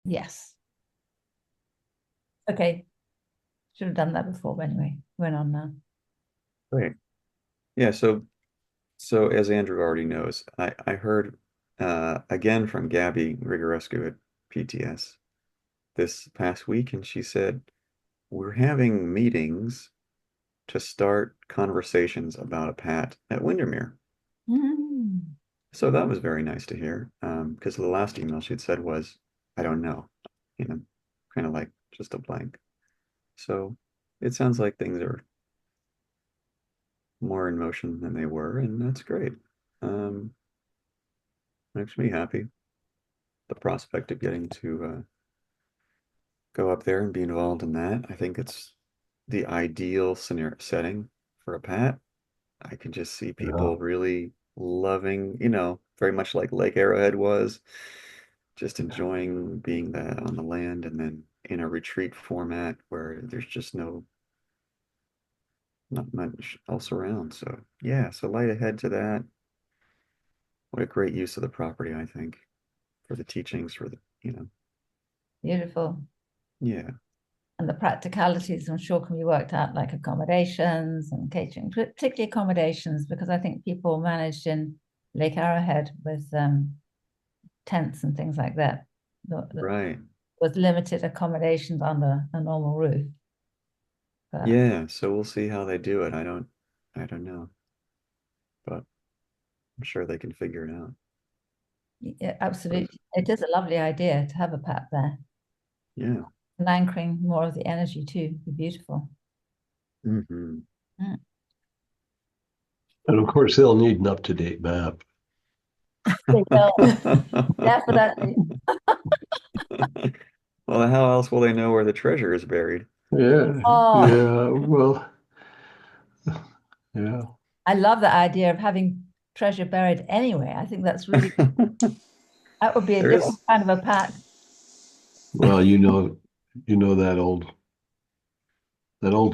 Yes. Okay. Should have done that before, but anyway, went on now. Great. Yeah, so as Andrew already knows, I heard again from Gabby Rigorescu at PTS this past week, and she said we're having meetings to start conversations about a pat at Windermere. Mm. So that was very nice to hear. Because the last email she'd said was, I don't know, you know, kind of like just a blank. So it sounds like things are more in motion than they were, and that's great. Um, Makes me happy. The prospect of getting to go up there and be involved in that. I think it's the ideal scenario setting for a pat. I can just see Yeah. people really loving, very much like Lake Arrowhead was, just enjoying being that on the land and then in a retreat format where there's just not much else around. So yeah, so light ahead to that. What a great use of the property, I think, for the teachings, for Beautiful. yeah, And the practicalities, I'm sure, can be worked out, like accommodations and catering, particularly accommodations, because I think people managed in Lake Arrowhead with tents and things like that, right. with limited accommodations under a normal roof. But Yeah, so we'll see how they do it. I don't know, but I'm sure they can figure it out. yeah, But absolutely, it is a lovely idea to have a pat there, yeah. and anchoring more of the energy too. Be beautiful. Hmm. Mm. And of course, they'll need an up-to-date map. They will. Definitely. Well, how else will they know where the treasure is buried? Yeah, Oh, yeah, well, yeah. I love the idea of having treasure buried anyway. I think that's really, that would be a There different is, kind of a pat. Well, you know that old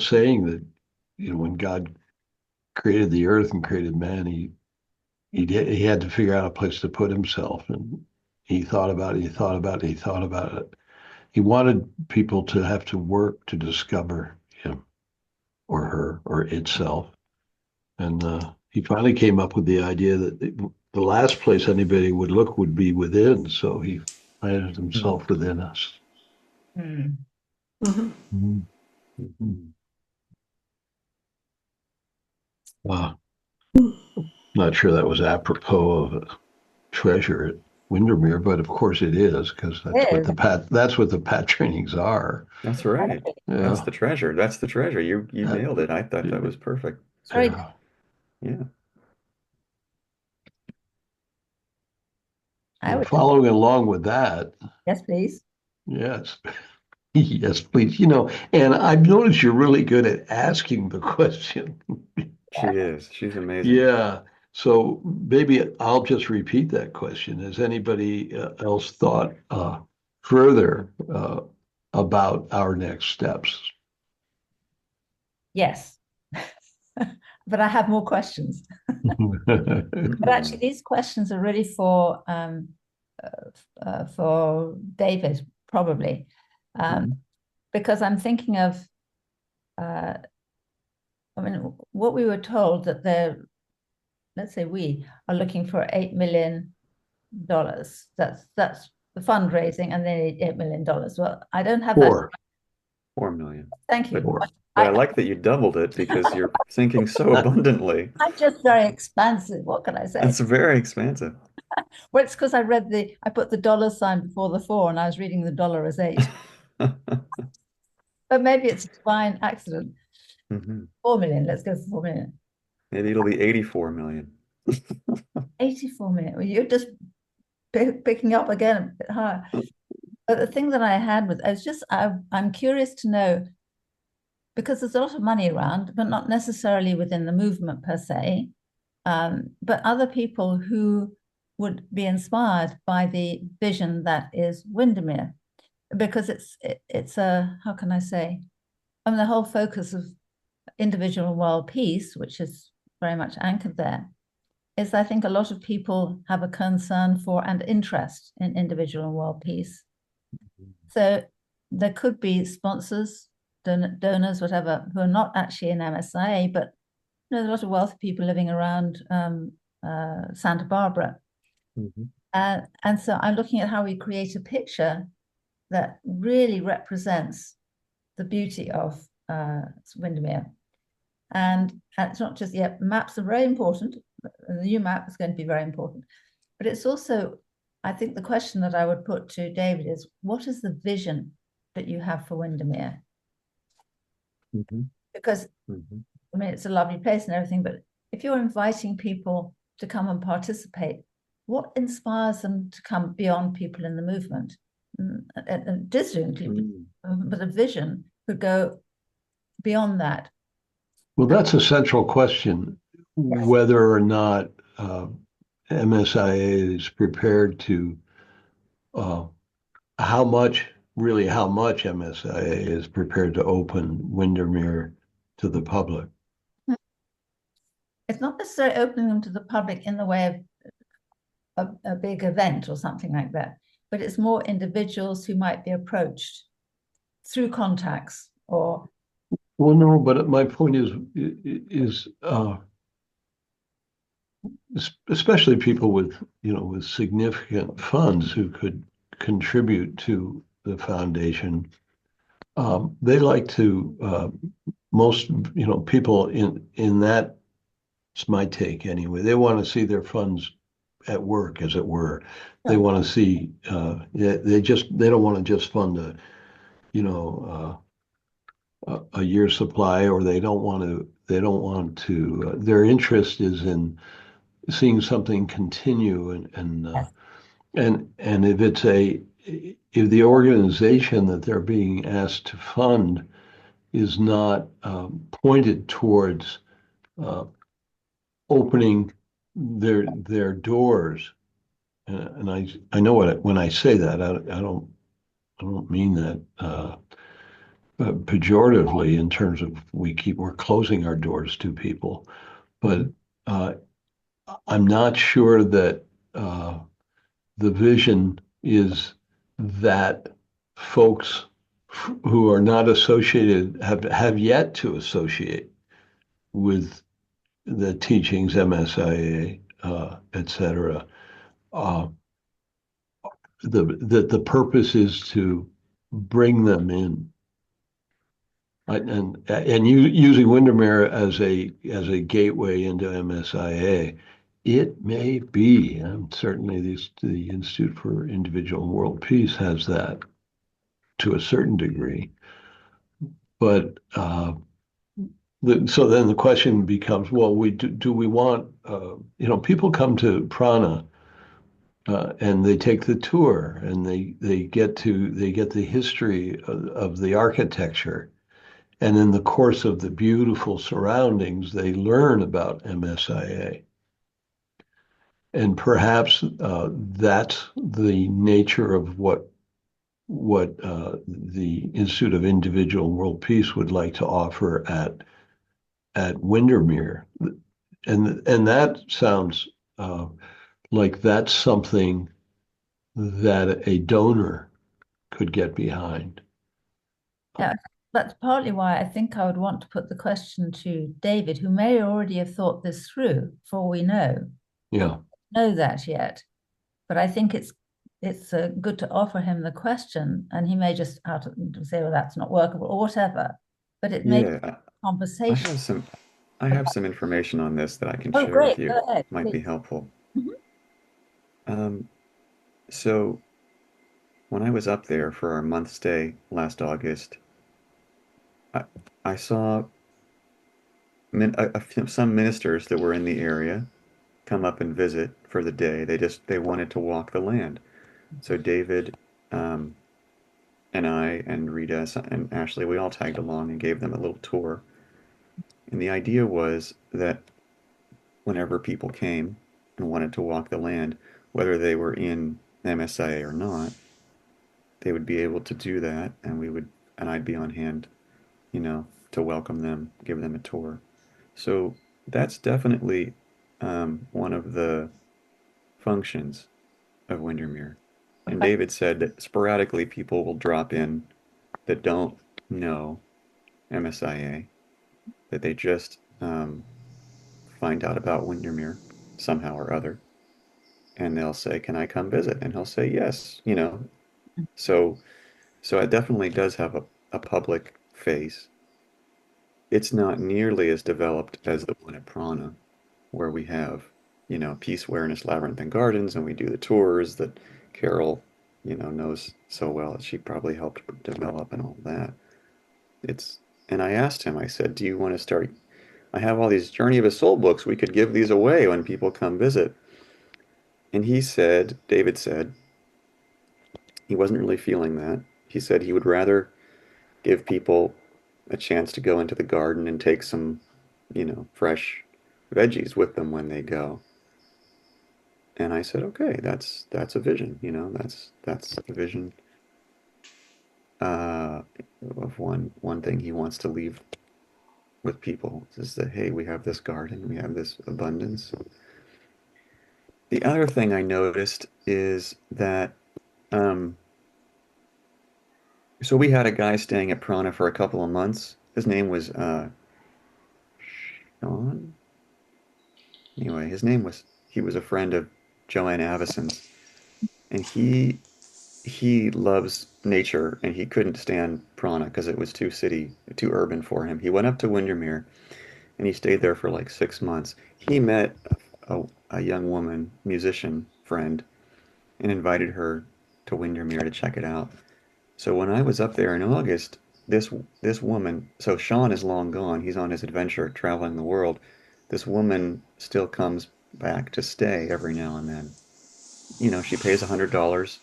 saying that, when God created the earth and created man, he had to figure out a place to put himself, and he thought about it, he thought about it, he thought about it. He wanted people to have to work to discover him or her or itself. And he finally came up with the idea that the last place anybody would look would be within. So he planted mm, himself within us. Hmm. Mhm. mhm. Uh, Not sure that was apropos of a treasure at Windermere, but of course it is because It is. that's what the pat trainings are. That's right. That's Yeah. the treasure. That's the treasure. You That, nailed it. I thought that was perfect. It's very, yeah. Yeah. I And would, following along with that, yes, please. yes, yes, please. And I've noticed you're really good at asking the question. She is. She's amazing. Yeah. So maybe I'll just repeat that question. Has anybody else thought further about our next steps? Yes. But I have more questions. But actually, Hmm. these questions are really for David, probably, um, Hmm. because I'm thinking of, uh, I mean, what we were told that let's say we are looking for $8 million. That's the fundraising, and they need $8 million. Well, I don't have that. 4, 4 million. Thank you. But 4. but I I like that you doubled it because you're thinking so abundantly. I'm just very expansive. What can I say? It's very expansive. Well, it's because I put the dollar sign before the four, and I was reading the dollar as eight. But maybe it's a divine accident. Hmm. 4 million. Let's go for 4 million. Maybe it'll be 84 million. 84 million. Well, you're just picking up again a bit higher. But the thing that I had with, it's just, I'm curious to know, because there's a lot of money around, but not necessarily within the movement per se, but other people who would be inspired by the vision that is Windermere, because it's a, how can I say, I mean, the whole focus of individual world peace, which is very much anchored there, is I think a lot of people have a concern for and interest in individual world peace. So there could be sponsors, donors, whatever, who are not actually in MSIA, but there's a lot of wealthy people living around Santa Barbara. Mhm. And so I'm looking at how we create a picture that really represents the beauty of Windermere. And it's not just, yeah, maps are very important. The new map is going to be very important. But it's also, I think the question that I would put to David is, what is the vision that you have for Windermere? Mhm. Because, Mhm. I mean, it's a lovely place and everything, but if you're inviting people to come and participate, what inspires them to come beyond people in the movement? And this include, but a vision could go beyond that. Well, that's a central question, Yes. whether or not MSIA is prepared to, uh, how much MSIA is prepared to open Windermere to the public. It's not necessarily opening them to the public in the way of a big event or something like that, but it's more individuals who might be approached through contacts or. Well, no, but my point is especially people with, with significant funds who could contribute to the foundation. They like to, most, people in that, it's my take anyway, they want to see their funds at work, as it were. They want to see, they don't want to just fund a year's supply, or their interest is in seeing something continue, and if the organization that they're being asked to fund is not pointed towards uh, opening their doors, and I know when I say that, I don't mean that pejoratively, in terms of we're closing our doors to people, but uh, I'm not sure that the vision is that folks who are not associated have yet to associate with the teachings, MSIA, et cetera. Uh, the purpose is to bring them in. And using Windermere as a gateway into MSIA, it may be, and certainly the Institute for Individual and World Peace has that to a certain degree. But so then the question becomes, well, do we want, people come to Prana and they take the tour, and they get the history of the architecture. And in the course of the beautiful surroundings, they learn about MSIA. And perhaps that's the nature of what the Institute of Individual and World Peace would like to offer at Windermere. And that sounds like that's something that a donor could get behind. Yeah, that's partly why I think I would want to put the question to David, who may already have thought this through, for all we know. Yeah. Know that yet, but I think it's good to offer him the question, and he may just out of say, "Well, that's not workable" or whatever. But it may be Yeah, a I conversation. have some I have some information on this that I can Oh, share with great! you. Go ahead, Might be please. helpful. Mhm. Um, so when I was up there for our month stay last August, I, I saw some ministers that were in the area come up and visit for the day. They wanted to walk the land. So David, um, and I and Rita and Ashley, we all tagged along and gave them a little tour. And the idea was that whenever people came and wanted to walk the land, whether they were in MSIA or not, they would be able to do that, and I'd be on hand, to welcome them, give them a tour. So that's definitely one of the functions of Windermere. And David said that sporadically people will drop in that don't know MSIA, that they just find out about Windermere somehow or other, and they'll say, "Can I come visit?" And he'll say, "Yes." So so it definitely does have a public face. It's not nearly as developed as the one at Prana, where we have, Peace, Awareness, Labyrinth, and Gardens, and we do the tours that Carol, knows so well that she probably helped develop and all that. It's, and I asked him, I said, "Do you want to start? I have all these Journey of a Soul books. We could give these away when people come visit." And he said, David said, he wasn't really feeling that. He said he would rather give people a chance to go into the garden and take some, fresh veggies with them when they go. And I said, okay, that's a vision, that's the vision uh, of one thing he wants to leave with people is that, hey, we have this garden, we have this abundance. The other thing I noticed is that um, so we had a guy staying at Prana for a couple of months. His name was Sean. Anyway, he was a friend of Joanne Avison's, and he loves nature, and he couldn't stand Prana because it was too urban for him. He went up to Windermere, and he stayed there for like 6 months. He met a young woman, musician friend, and invited her to Windermere to check it out. So when I was up there in August, this this woman, so Sean is long gone. He's on his adventure traveling the world. This woman still comes back to stay every now and then. She pays $100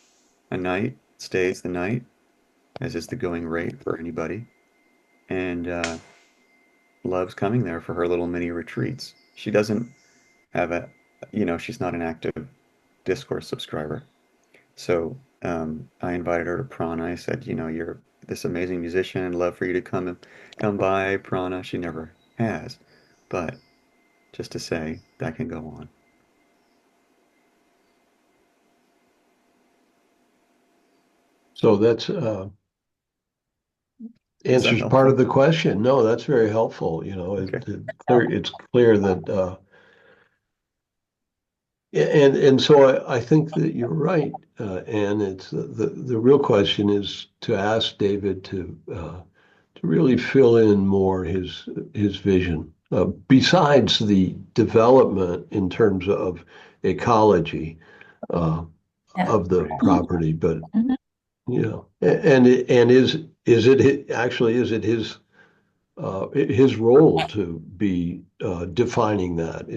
a night, stays the night, as is the going rate for anybody, and loves coming there for her little mini retreats. She doesn't have she's not an active Discourse subscriber. So I invited her to Prana. I said, you're this amazing musician. I'd love for you to come by Prana. She never has, but just to say that can go on. So that's Is that answers part of helpful? the question. No, that's very helpful. Okay. It's clear that and so I think that you're right, and it's the real question is to ask David to really fill in more his vision, besides the development in terms of ecology Yeah. of the property, but Mhm. and is it actually is it his role to be defining that.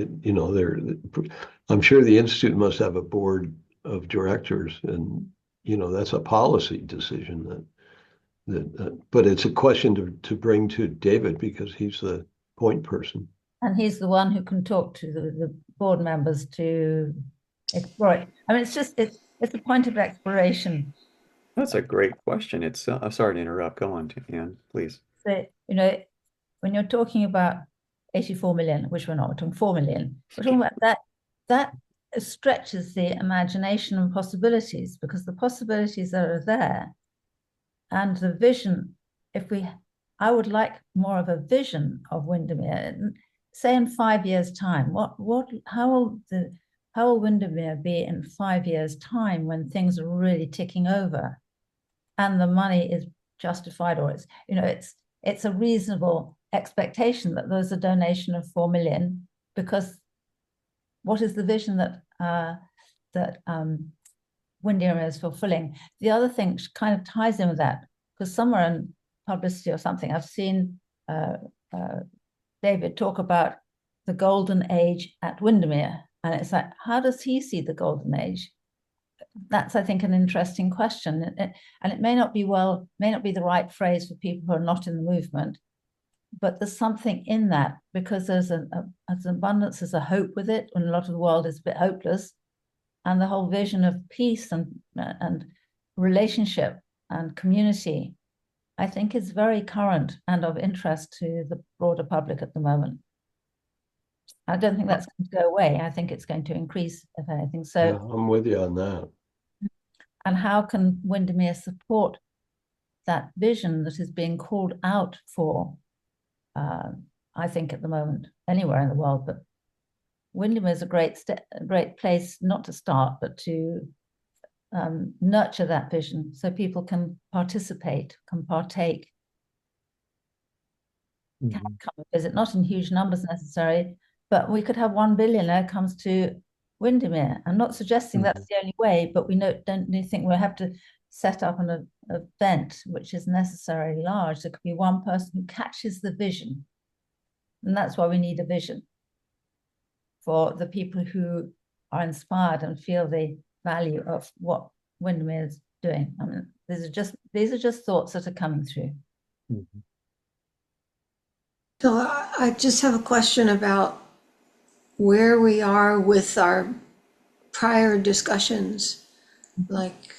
I'm sure the Institute must have a board of directors, and that's a policy decision but it's a question to bring to David because he's the point person. And he's the one who can talk to the board members to explore it. I mean, it's a point of exploration. That's a great question. I'm sorry to interrupt. Go on, Anne, please. So, when you're talking about 84 million, which we're talking 4 million, we're talking about that stretches the imagination and possibilities because the possibilities that are there and the vision, I would like more of a vision of Windermere, say in 5 years' time. How will Windermere be in 5 years' time when things are really ticking over and the money is justified, or it's a reasonable expectation that there's a donation of 4 million, because what is the vision that Windermere is fulfilling? The other thing kind of ties in with that, because somewhere in publicity or something, I've seen David talk about the golden age at Windermere, and it's like, how does he see the golden age? That's, I think, an interesting question, and it may not be the right phrase for people who are not in the movement, but there's something in that because there's an abundance, there's a hope with it, when a lot of the world is a bit hopeless, and the whole vision of peace and relationship and community, I think, is very current and of interest to the broader public at the moment. I don't think that's going to go away. I think it's going to increase, if anything. So Yeah, I'm with you on that. And how can Windermere support that vision that is being called out for, I think at the moment, anywhere in the world, but Windermere is a great place not to start, but to nurture that vision so people can participate, can partake, can come and visit, not in huge numbers necessarily, but we could have 1 billionaire comes to Windermere. I'm not suggesting that's the only way, but we don't think we have to set up an event which is necessarily large. There could be one person who catches the vision. And that's why we need a vision for the people who are inspired and feel the value of what Windermere is doing. I mean, these are just thoughts that are coming through. So I just have a question about where we are with our prior discussions, like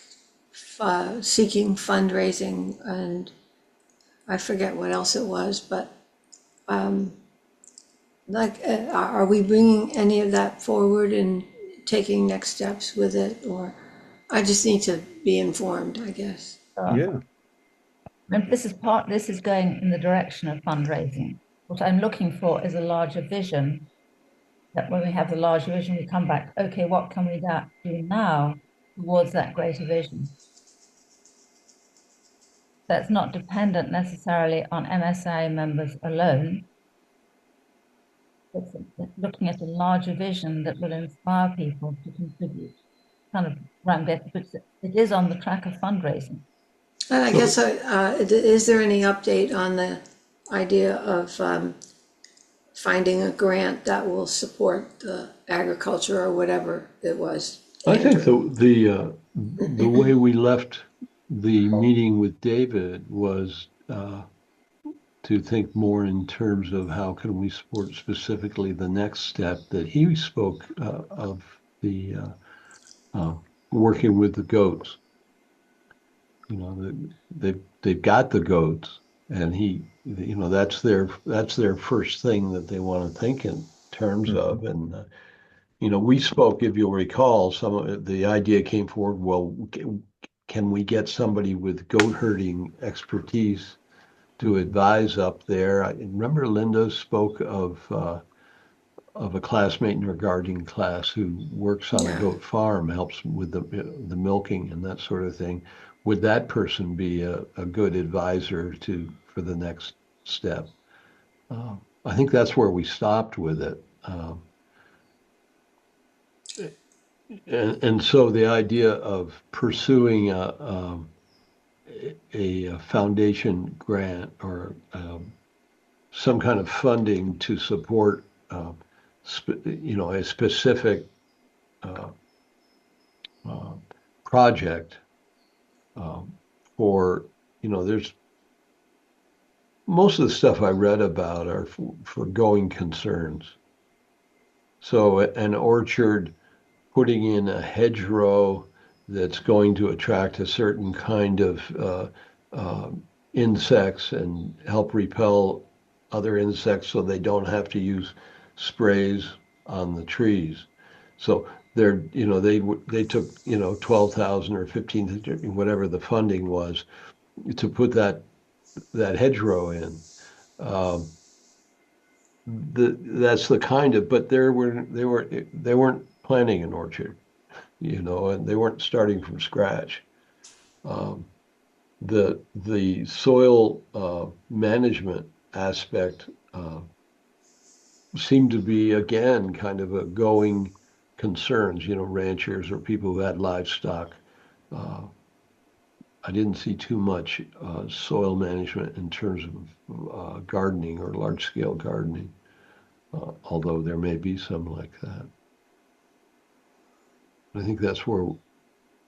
seeking fundraising, and I forget what else it was, but are we bringing any of that forward and taking next steps with it, or I just need to be informed, I guess. Yeah. And this is going in the direction of fundraising. What I'm looking for is a larger vision, that when we have the larger vision, we come back, okay, what can we do now towards that greater vision? That's not dependent necessarily on MSI members alone. It's looking at a larger vision that will inspire people to contribute. Kind of round it, but it is on the track of fundraising. And I guess, is there any update on the idea of finding a grant that will support the agriculture or whatever it was? I think the way we left the meeting with David was to think more in terms of how can we support specifically the next step that he spoke of, the working with the goats. You know, they've got the goats, and that's their first thing that they want to think in terms of. And we spoke, if you'll recall, some of the idea came forward. Well, can we get somebody with goat herding expertise to advise up there? I remember Linda spoke of a classmate in her gardening class who works on a goat farm, helps with the milking and that sort of thing. Would that person be a good advisor for the next step? I think that's where we stopped with it. And so the idea of pursuing a foundation grant or some kind of funding to support a specific project for, there's most of the stuff I read about are for going concerns. So an orchard putting in a hedgerow that's going to attract a certain kind of insects and help repel other insects so they don't have to use sprays on the trees. So they took 12,000 or 15, whatever the funding was, to put that hedgerow in. That's the kind of, but they weren't planting an orchard, and they weren't starting from scratch. The soil management aspect seemed to be, again, kind of a going concerns, ranchers or people who had livestock. I didn't see too much soil management in terms of gardening or large-scale gardening, although there may be some like that. I think that's where,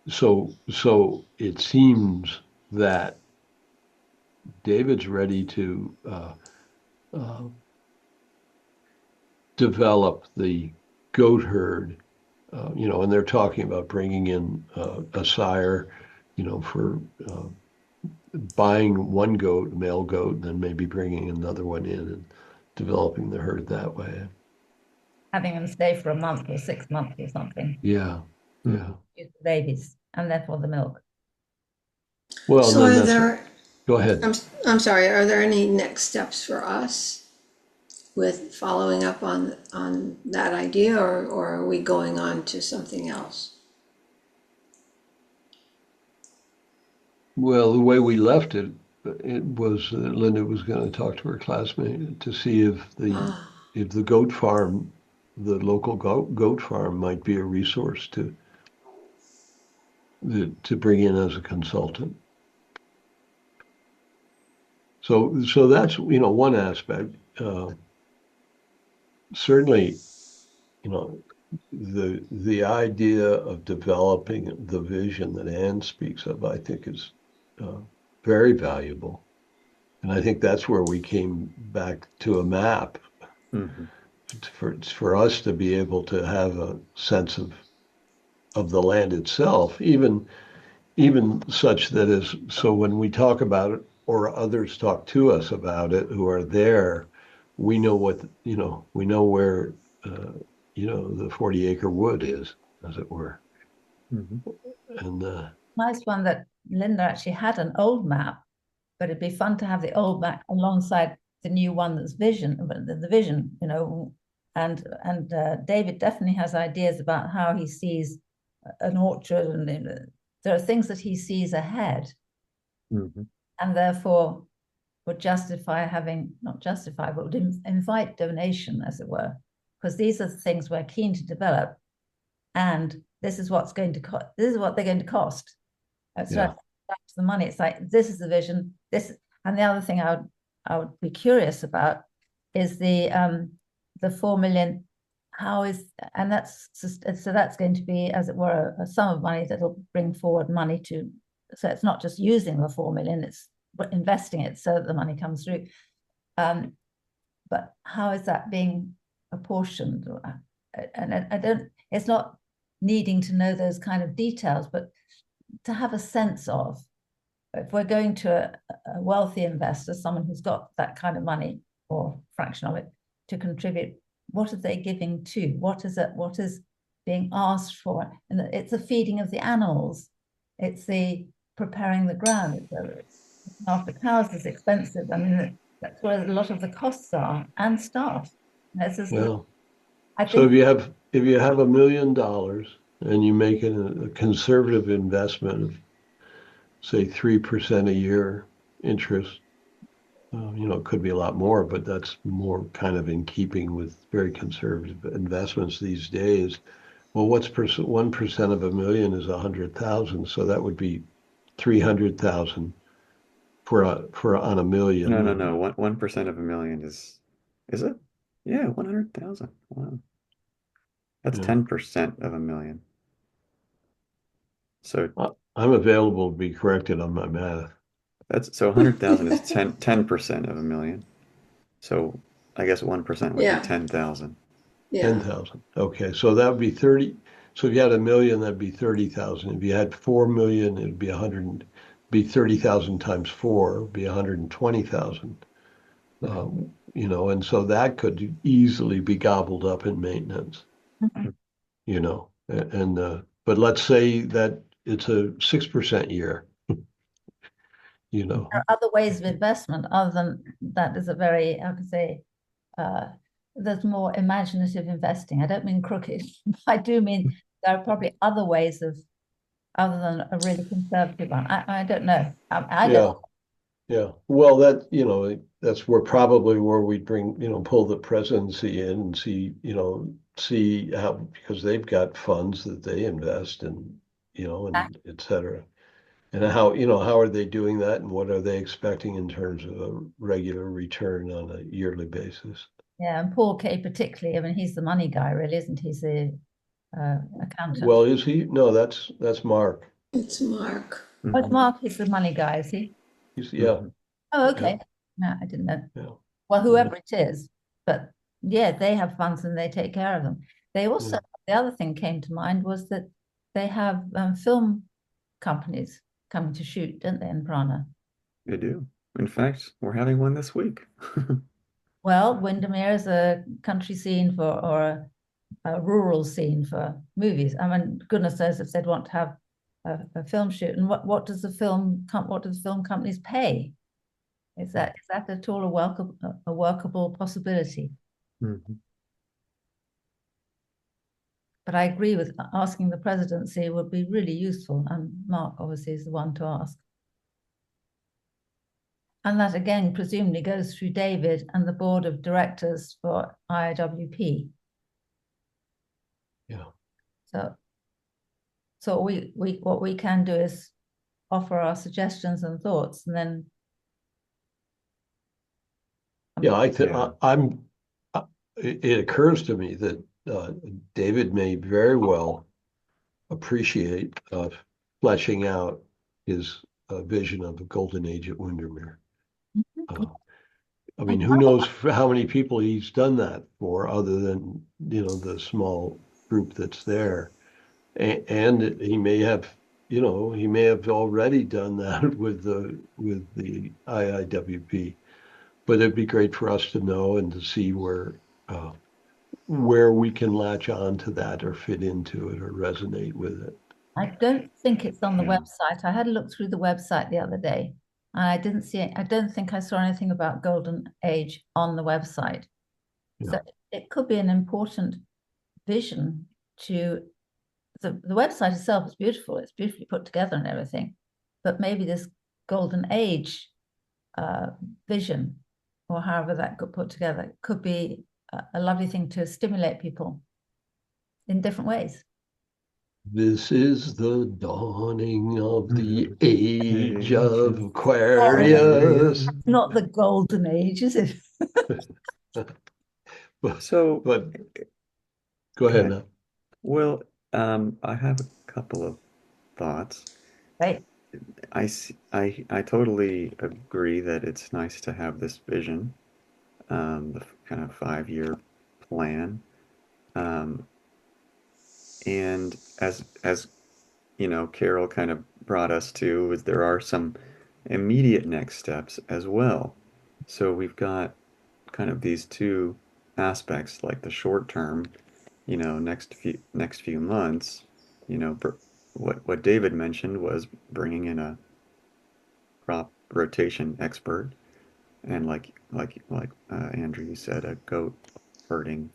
so it seems that David's ready to develop the goat herd, and they're talking about bringing in a sire, for buying one goat, a male goat, and then maybe bringing another one in and developing the herd that way. Having them stay for a month or 6 months or something. Yeah. Use the babies. and therefore the milk. Well, So then are that's, there, go ahead. I'm sorry, are there any next steps for us with following up on that idea, or are we going on to something else? Well, the way we left it, it was Linda was going to talk to her classmate to see Ah, if the goat farm, the local goat farm, might be a resource to bring in as a consultant. So that's one aspect. Certainly, you know, the idea of developing the vision that Anne speaks of, I think, is very valuable. And I think that's where we came back to a map Hmm. for us to be able to have a sense of the land itself, even such that is so when we talk about it or others talk to us about it who are there, we know we know where the 40-acre wood is, as it were. Hmm. And Nice one that Linda actually had an old map, but it'd be fun to have the old map alongside the new one that's the vision, and David definitely has ideas about how he sees an orchard, and there are things that he sees ahead, Hmm. and therefore would justify having, not justify, but would invite donation, as it were, because these are the things we're keen to develop, and this is what's going to cost. This is what they're going to cost. So yeah, back to the money. It's like this is the vision. And the other thing I would be curious about is the 4 million. How is, and that's just, so that's going to be, as it were, a sum of money that'll bring forward money to. So it's not just using the 4 million; it's investing it so that the money comes through. But how is that being apportioned? And I don't. It's not needing to know those kind of details, but to have a sense of, if we're going to a wealthy investor, someone who's got that kind of money or fraction of it to contribute, what are they giving to? What is it? What is being asked for? And it's the feeding of the animals. It's the preparing the ground. After cows is expensive. I mean, that's where a lot of the costs are, and staff. This is, well, I so think, if you have $1 million and you make it a conservative investment of say 3% a year interest. It could be a lot more, but that's more kind of in keeping with very conservative investments these days. Well, what's 1% of a million is 100,000, so that would be 300,000 for on a million. No. 1% of a million is it? Yeah, 100,000. Wow. That's Yeah. 10% of a million. So I'm available to be corrected on my math. so 100,000 is 10% of a million. So I guess 1% would be yeah, 10,000. yeah, 10,000. Okay, so that would be 30. So if you had a million, that'd be 30,000. If you had 4 million, it'd be 100, be 30,000 times four, would be 120,000. And so that could easily be gobbled up in maintenance, but let's say that it's a 6% year, there are other ways of investment other than that. Is a very, how can I say, there's more imaginative investing. I don't mean crooked. I do mean there are probably other ways of, other than a really conservative one. I don't know. I Yeah, don't. yeah. Well, that's probably where we pull the presidency in and see how, because they've got funds that they invest in, and et cetera. And how are they doing that and what are they expecting in terms of a regular return on a yearly basis? Yeah, and Paul Kay particularly. I mean, he's the money guy, really, isn't he? He's the accountant. Well, is he? No, that's Mark. it's Mark. Oh, it's Mark. He's the money guy, is he? Yeah, Oh, yeah, okay. No, I didn't know. yeah, Well, whoever it is, but yeah, they have funds and they take care of them. They also, yeah. the other thing came to mind was that they have film companies coming to shoot, don't they, in Prana? They do. In fact, we're having one this week. Well, Windermere is a country scene for, or a rural scene for movies. I mean, goodness knows if they'd want to have a film shoot, and what do the film companies pay? Is that at all a workable possibility? Mhm. But I agree with asking the presidency would be really useful, and Mark obviously is the one to ask. And that again presumably goes through David and the board of directors for IWP. Yeah. So what we can do is offer our suggestions and thoughts, and then Yeah, Yeah. it occurs to me that David may very well appreciate fleshing out his vision of the golden age at Windermere. Uh, I mean, who knows how many people he's done that for, other than, the small group that's there. And he may have, he may have already done that with the IIWP. But it'd be great for us to know and to see where we can latch on to that or fit into it or resonate with it. I don't think it's on the Yeah. website. I had a look through the website the other day, and I didn't see it. I don't think I saw anything about Golden Age on the website. Yeah. So it could be an important vision to the website itself is beautiful. It's beautifully put together and everything, but maybe this Golden Age vision, or however that got put together, could be a lovely thing to stimulate people in different ways. This is the dawning of the age Age of of Aquarius. It's not the Golden Age, is it? So, But go ahead now. well, I have a couple of thoughts. Right. I totally agree that it's nice to have this vision, the kind of 5-year plan. Um, and as Carol kind of brought us to, is there are some immediate next steps as well. So we've got kind of these two aspects, like the short term, next few months, what David mentioned was bringing in a crop rotation expert, and Andrew, you said, a goat herding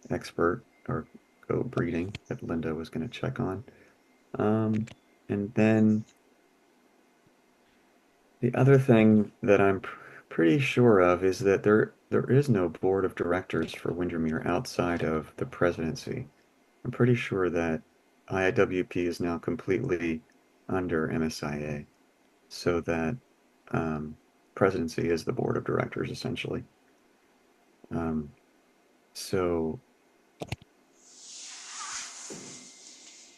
expert or goat breeding that Linda was going to check on. And then the other thing that I'm pretty sure of is that there is no board of directors for Windermere outside of the presidency. I'm pretty sure that IIWP is now completely under MSIA, so that presidency is the board of directors essentially. Um, so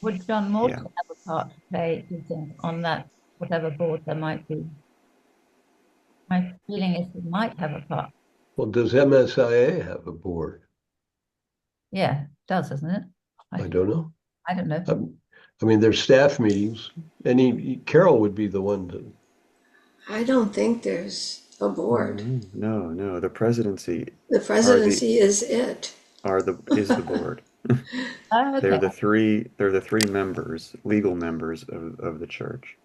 Would John yeah, Morton have a part to play, do you think, on that, whatever board there might be? My feeling is he might have a part. Well, does MSIA have a board? Yeah, it does, doesn't it? I don't know. I don't know. I mean, there's staff meetings. Carol would be the one to. I don't think there's a board. no, the presidency The presidency is it. is the board. Oh, They're okay. the three members, legal members of the church.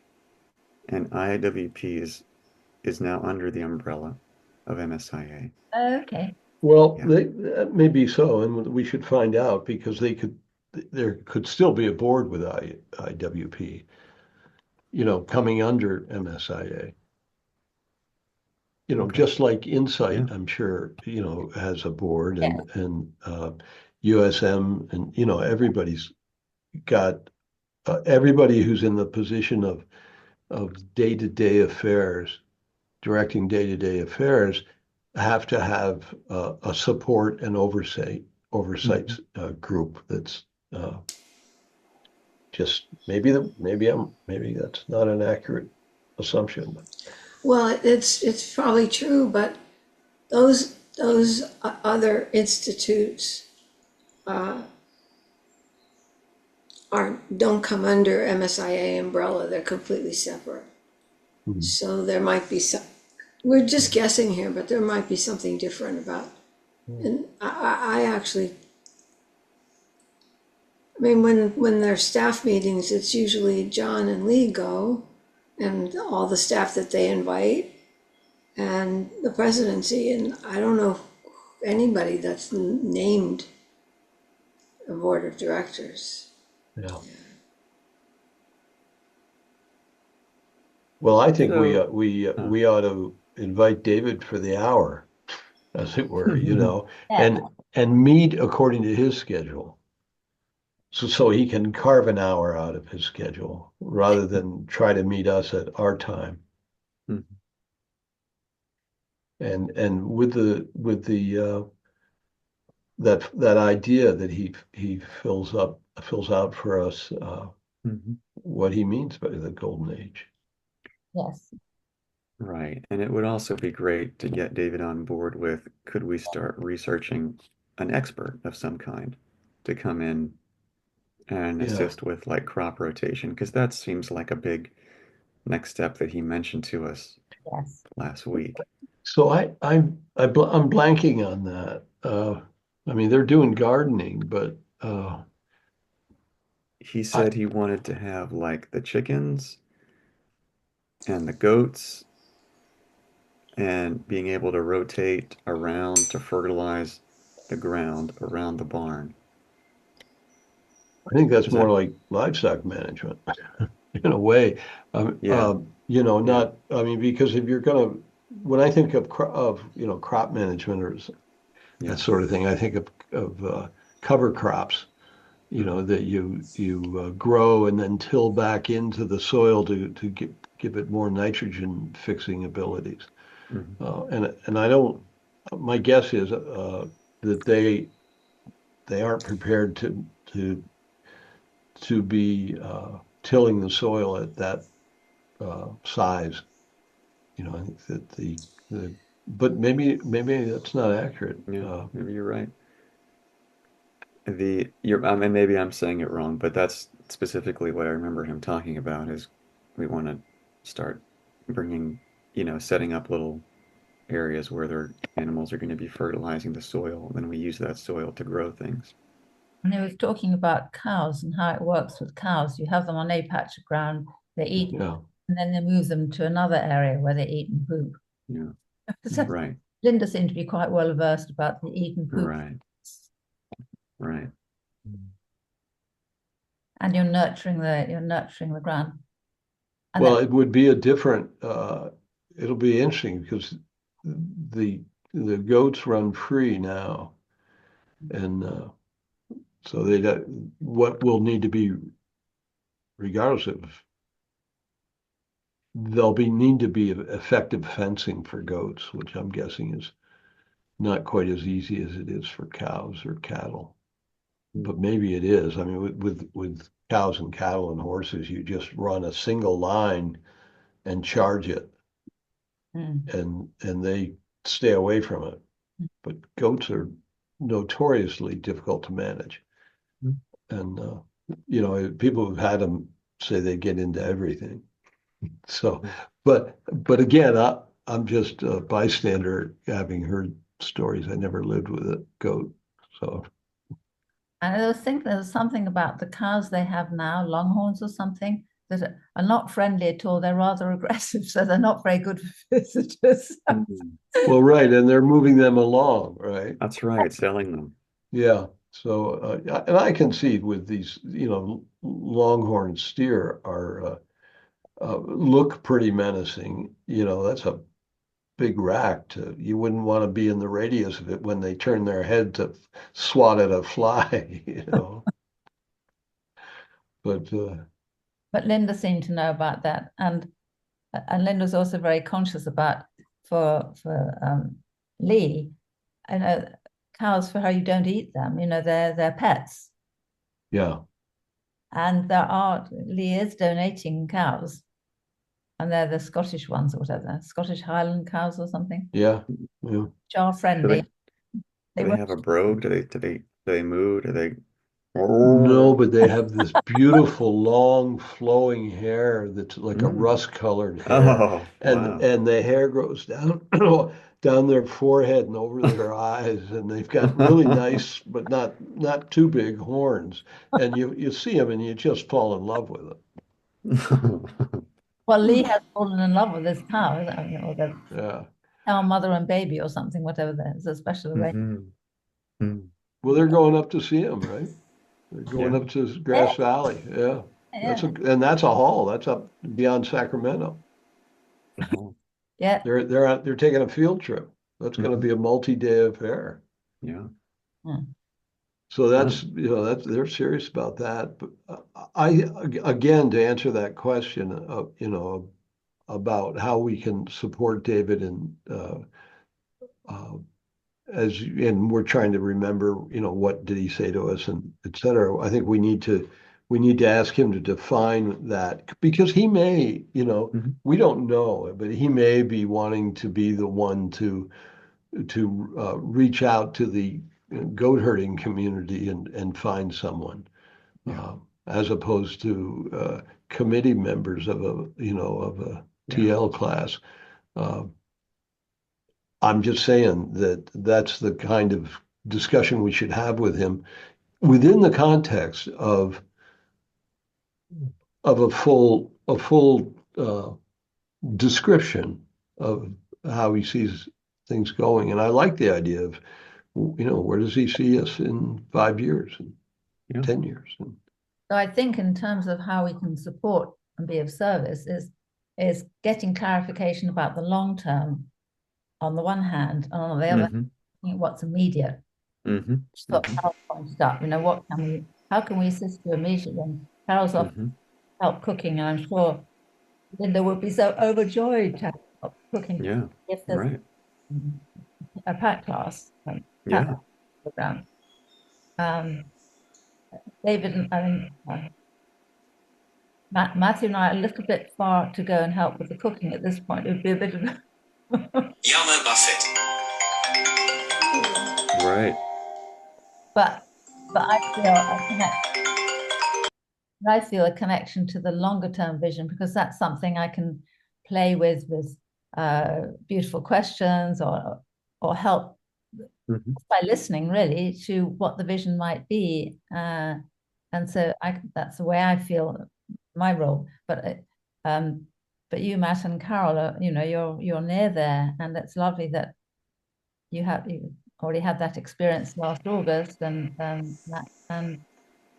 And IIWP is now under the umbrella of MSIA. Oh, okay. Well, Yeah. that may be so, and we should find out because there could still be a board with IWP, coming under MSIA. Okay. Just like Insight, Yeah. I'm sure, has a board Yeah. and USM and, everybody's got, everybody who's in the position of day-to-day affairs, directing day-to-day affairs, have to have a support and oversight group that's just maybe that's not an accurate assumption. Well, it's probably true, but those other institutes don't come under MSIA umbrella. They're completely separate. Mhm. So there might be some. We're just guessing here, but there might be something different about. And I mean, when there's staff meetings, it's usually John and Lee go, and all the staff that they invite, and the presidency, and I don't know anybody that's named a board of directors. Yeah. Well, I think So, we ought to invite David for the hour, as it were, Yeah, and meet according to his schedule. So he can carve an hour out of his schedule rather than try to meet us at our time. Mhm. And with the that idea that he fills out for us Mhm. what he means by the golden age. yes, Right. And it would also be great to get David on board with, could we start researching an expert of some kind to come in and Yeah. assist with like crop rotation? Because that seems like a big next step that he mentioned to us yes. last week. So I'm blanking on that. I mean, they're doing gardening, but He I said he wanted to have like the chickens and the goats and being able to rotate around to fertilize the ground around the barn. I think that's Is more that, like livestock management in a way. yeah, yeah, Not, I mean, because if you're gonna, when I think of crop management or yeah. that sort of thing, I think of cover crops, Mhm. that you grow and then till back into the soil to give it more nitrogen fixing abilities. Mhm. And I don't, my guess is that they aren't prepared to be tilling the soil at that size. I think that the but maybe that's not accurate. Yeah, maybe you're right. I mean, maybe I'm saying it wrong, but that's specifically what I remember him talking about is we want to start bringing, setting up little areas where their animals are going to be fertilizing the soil, and then we use that soil to grow things. And he was talking about cows and how it works with cows. You have them on a patch of ground, they eat, Yeah, and then they move them to another area where they eat and poop. Yeah, So right, Linda seemed to be quite well versed about the eat and poop, right, right. and you're nurturing the ground. And well, then it would be a different. It'll be interesting because the the goats run free now, and so what will need to be, regardless of, need to be effective fencing for goats, which I'm guessing is not quite as easy as it is for cows or cattle. But maybe it is. I mean, with cows and cattle and horses, you just run a single line and charge it, mm, and they stay away from it. But goats are notoriously difficult to manage, and people who've had them say they get into everything. So, but again, I'm just a bystander, having heard stories. I never lived with a goat, so and I was thinking there was something about the cows they have now, longhorns or something, that are not friendly at all. They're rather aggressive, so they're not very good for visitors. Mhm. well, right, and they're moving them along, right? That's right, selling them. Yeah. So, and I can see with these, longhorn steer are look pretty menacing. That's a big rack you wouldn't want to be in the radius of it when they turn their head to swat at a fly, But But Linda seemed to know about that, and Linda's also very conscious about for Lee, I know cows for her you don't eat them, they're pets, yeah, and Lee is donating cows, and they're the Scottish ones or whatever, Scottish Highland cows or something, yeah, yeah. which are Do they friendly. do They they won't. have a brogue? Do they moo? Do they No, Oh, but they have this beautiful long flowing hair that's like a mm. rust colored hair. Oh, wow. And the hair grows down down their forehead and over their eyes. And they've got really nice, but not too big horns. And you see them and you just fall in love with Well, Lee them. has fallen in love with this cow, or the Yeah. cow mother and baby or something, whatever that is, a special arrangement. Mhm. Mm. Well, they're going up to see him, right? They're going Yeah. up to Yeah, Grass Valley. Yeah. yeah, That's a haul. That's up beyond Sacramento. Oh. yeah. They're taking a field trip. That's going to Mhm. be a multi-day affair. Yeah. Hmm. So Fun. that's they're serious about that. But I again to answer that question, about how we can support David and uh, and we're trying to remember, what did he say to us and et cetera. I think we need to ask him to define that because he may, Mhm. we don't know, but he may be wanting to be the one to reach out to the goat herding community and find someone, Yeah. as opposed to committee members of a Yeah. TL class. Uh, I'm just saying that that's the kind of discussion we should have with him within the context of a full description of how he sees things going. And I like the idea of, where does he see us in 5 years and Yeah. 10 years? And So I think in terms of how we can support and be of service is getting clarification about the long term on the one hand, and on the other, Hmm. what's immediate. Hmm. So Hmm. Carol pointed up, how can we assist you immediately? And Carol's often Hmm. help cooking, and I'm sure Linda would be so overjoyed to help cooking Yeah. if there's Right. a pat class, pat Yeah. program. Um, David, Matthew and I are a little bit far to go and help with the cooking at this point. It would be a bit of Yama Buffett. Right. but I feel a connection to the longer term vision because that's something I can play with beautiful questions or help Hmm. by listening really to what the vision might be. And so that's the way I feel my role. But you, Matt and Carol, you're near there, and it's lovely that you already had that experience last August, and Matt and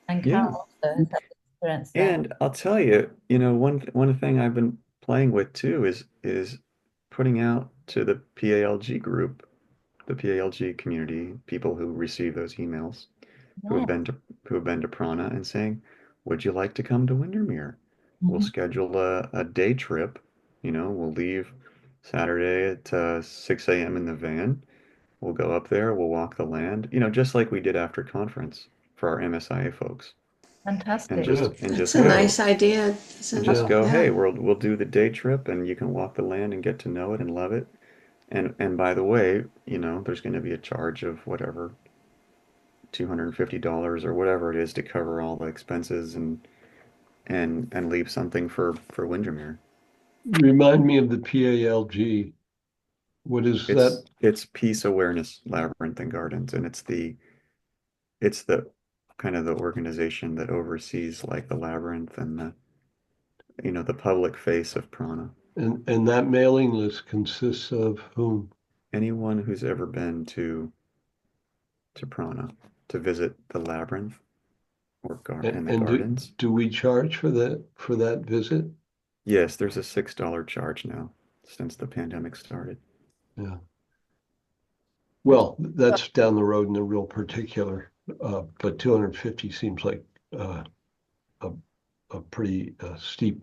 Yeah. Carol also has had the experience there. And I'll tell you, one thing I've been playing with too is putting out to the PALG group, the PALG community, people who receive those emails, who have Yeah. been to who have been to Prana and saying, "Would you like to come to Windermere? We'll Mhm. schedule a day trip. We'll leave Saturday at 6 a.m. in the van. We'll go up there. We'll walk the land. Just like we did after conference for our MSIA folks, and Fantastic. just yeah, and That's just a go nice idea. and just go. Yeah. Hey, we'll do the day trip, and you can walk the land and get to know it and love it. And by the way, there's going to be a charge of whatever $250 or whatever it is to cover all the expenses and leave something for Windermere. remind me of the PALG. What is that? It's Peace Awareness Labyrinth and Gardens, and it's the kind of the organization that oversees like the labyrinth and the public face of Prana. And that mailing list consists of whom? Anyone who's ever been to Prana to visit the labyrinth and the And do, gardens. do we charge for that visit? Yes, there's a $6 charge now since the pandemic started. Yeah. It's Well, that's down the road in the real particular, but 250 seems like a, a pretty steep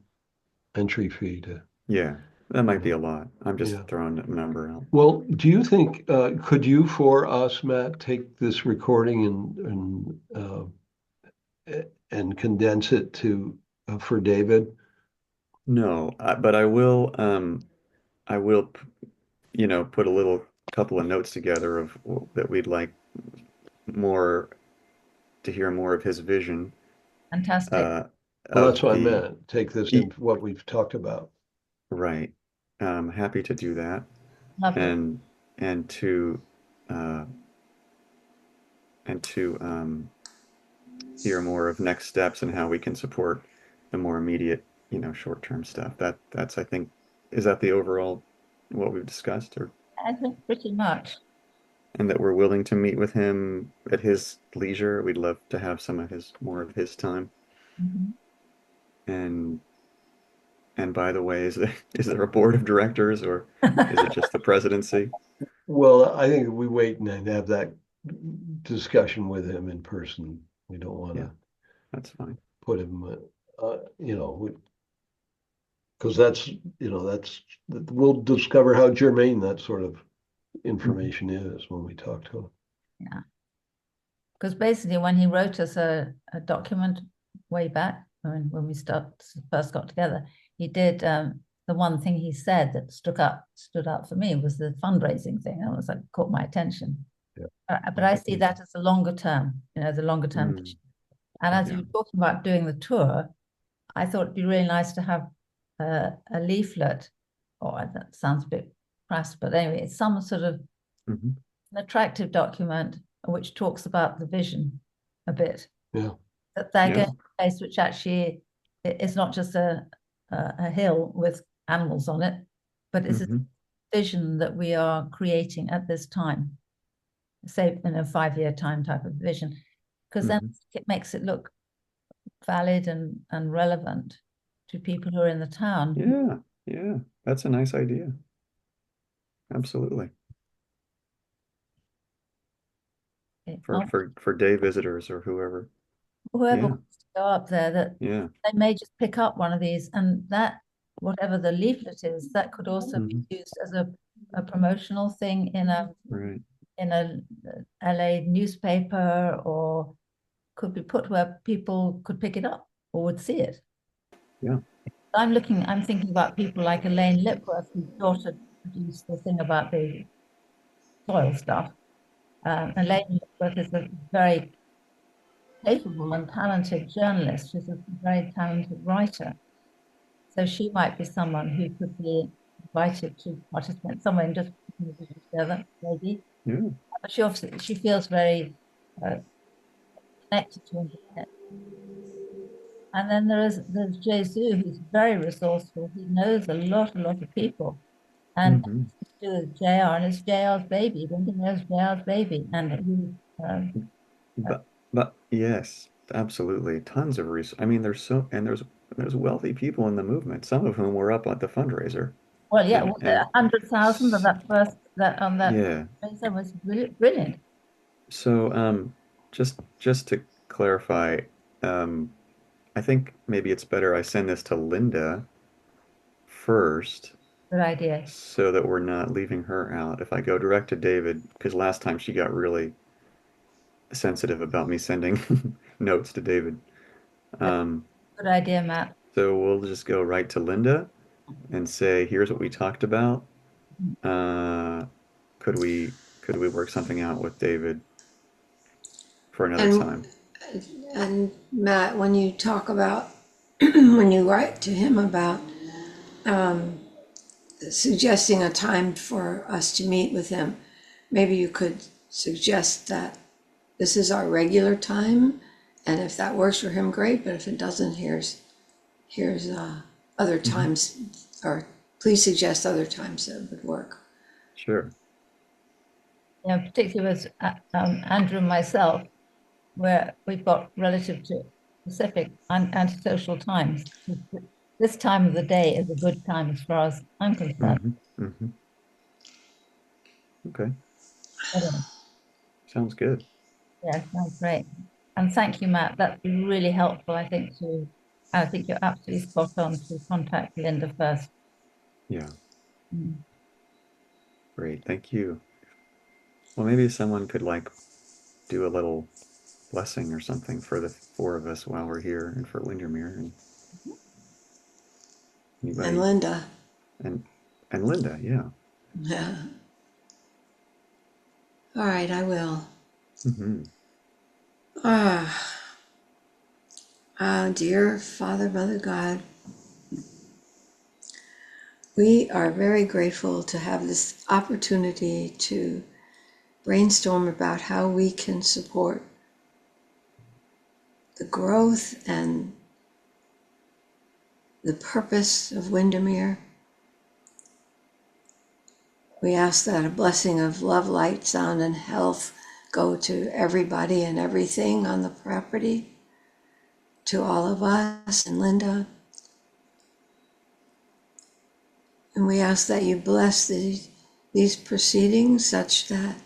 entry fee to. Yeah, that might be a lot. I'm Yeah. just throwing a number out. Well, do you think, could you for us, Matt, take this recording and condense it for David? No, but I will put a little couple of notes together of that we'd like more to hear more of his vision Fantastic. uh, Well, that's of what I the meant. Take this e- in what we've talked about. right. Happy to do that, Lovely. and and to uh, and to hear more of next steps and how we can support the more immediate, short-term stuff. That's I think, is that the overall what we've discussed, or I think pretty much. and that we're willing to meet with him at his leisure. We'd love to have some of his more of his time. Mhm. And by the way, is there a board of directors, or is it just the presidency? Well, I think we wait and have that discussion with him in person. We don't want Yeah, to that's fine. put him, because that's we'll discover how germane that sort of information is when we talk to him. Yeah. Because basically, when he wrote us a document way back when we first got together, he did the one thing he said that stood out for me was the fundraising thing. That was like caught my attention. Yeah. But I see that as a longer term, the longer term. Mm, And as yeah. you were talking about doing the tour, I thought it'd be really nice to have a leaflet, or that sounds a bit crass, but anyway, it's some sort of Mhm. an attractive document which talks about the vision a bit. Yeah. That they're Yeah. going to a place which actually is not just a hill with animals on it, but it's a Mhm. vision that we are creating at this time, say in a 5-year time type of vision, because then Mhm. it makes it look valid and relevant to people who are in the town. Yeah, yeah, that's a nice idea. Absolutely. For Oh, for day visitors or whoever. whoever Yeah, wants to go up there, that yeah. they may just pick up one of these, and that whatever the leaflet is, that could also be Mhm. used as a promotional thing in Right. a LA newspaper, or could be put where people could pick it up or would see it. Yeah. I'm thinking about people like Elaine Lipworth, whose daughter produced the thing about the soil stuff. Elaine Lipworth is a very capable and talented journalist. She's a very talented writer. So she might be someone who could be invited to participate somewhere and just putting the vision together, maybe. Yeah. But she feels very uh, connected to it. And then there's Jesus, who's very resourceful. He knows a lot of people. And Mhm. to do with JR, and it's JR's baby. Don't you know it's JR's baby? And he, But yes, absolutely. Tons of I mean, there's wealthy people in the movement, some of whom were up at the fundraiser. well, yeah, And was it 100,000 of that first that on that yeah. fundraiser was brilliant, brilliant. So just to clarify, um I think maybe it's better I send this to Linda first Good idea. so that we're not leaving her out. If I go direct to David, because last time she got really sensitive about me sending notes to David. Um, Good idea, Matt. so we'll just go right to Linda and say, here's what we talked about. Uh, could we work something out with David for another And time? Matt, when you talk about, when you write to him about suggesting a time for us to meet with him, maybe you could suggest that this is our regular time, and if that works for him, great, but if it doesn't, here's other Mhm. times, or please suggest other times that would work. Sure. Particularly with Andrew and myself, where we've got relative to specific and antisocial times. This time of the day is a good time as far as I'm concerned. Hmm. Okay. Anyway, Sounds good. yeah, sounds great. And thank you, Matt. That's been really helpful, I think you're absolutely spot on to contact Linda first. Yeah. Mm. Great. Thank you. Well, maybe someone could do a little blessing or something for the four of us while we're here and for Windermere, and And anybody, Linda, and Linda. Yeah. yeah. All right, I will. Hmm. Dear Father, Mother God, we are very grateful to have this opportunity to brainstorm about how we can support the growth and the purpose of Windermere. We ask that a blessing of love, light, sound, and health go to everybody and everything on the property, to all of us and Linda. And we ask that you bless these proceedings such that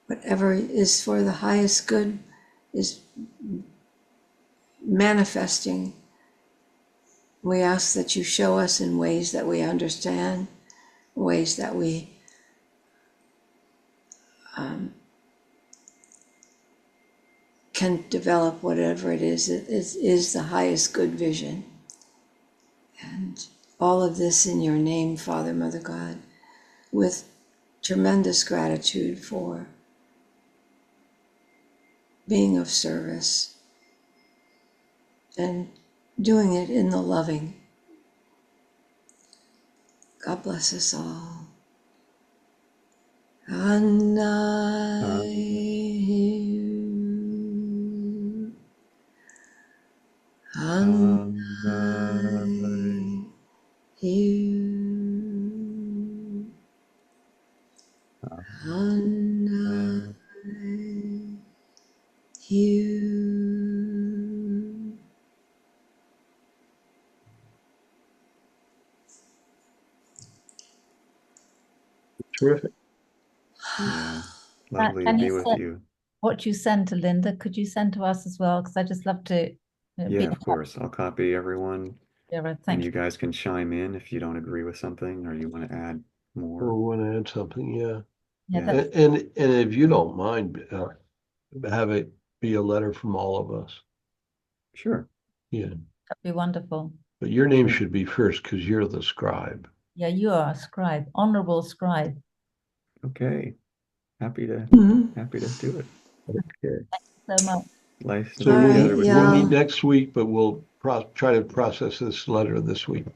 whatever is for the highest good is manifesting. We ask that you show us in ways that we understand, ways that we can develop whatever it is the highest good vision. And all of this in your name, Father, Mother God, with tremendous gratitude for being of service and doing it in the loving. God bless us all. Terrific. Yeah. Lovely to Can be you with send you. what you send to Linda? could you send to us as well? Because I just love to Yeah, be of course. I'll copy everyone, together. and Thank you you. guys can chime in if you don't agree with something or you want to add Or more. want to add something, yeah. Yeah, Yeah. that's And if you don't mind, have it be a letter from all of us. Sure. Yeah, that'd be wonderful. but your name Sure. should be first because you're the scribe. Yeah, you are a scribe, honorable scribe. Okay. Happy to Mhm. do it. Okay. So much. Nice to So All be right, together with we'll you meet all. y'all. next week, but we'll try to process this letter this week. Yeah.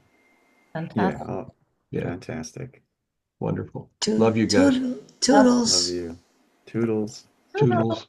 Fantastic. Oh, Yeah, fantastic. wonderful. Love you guys. Toodle, Love Love toodles. you. Toodles. Toodles.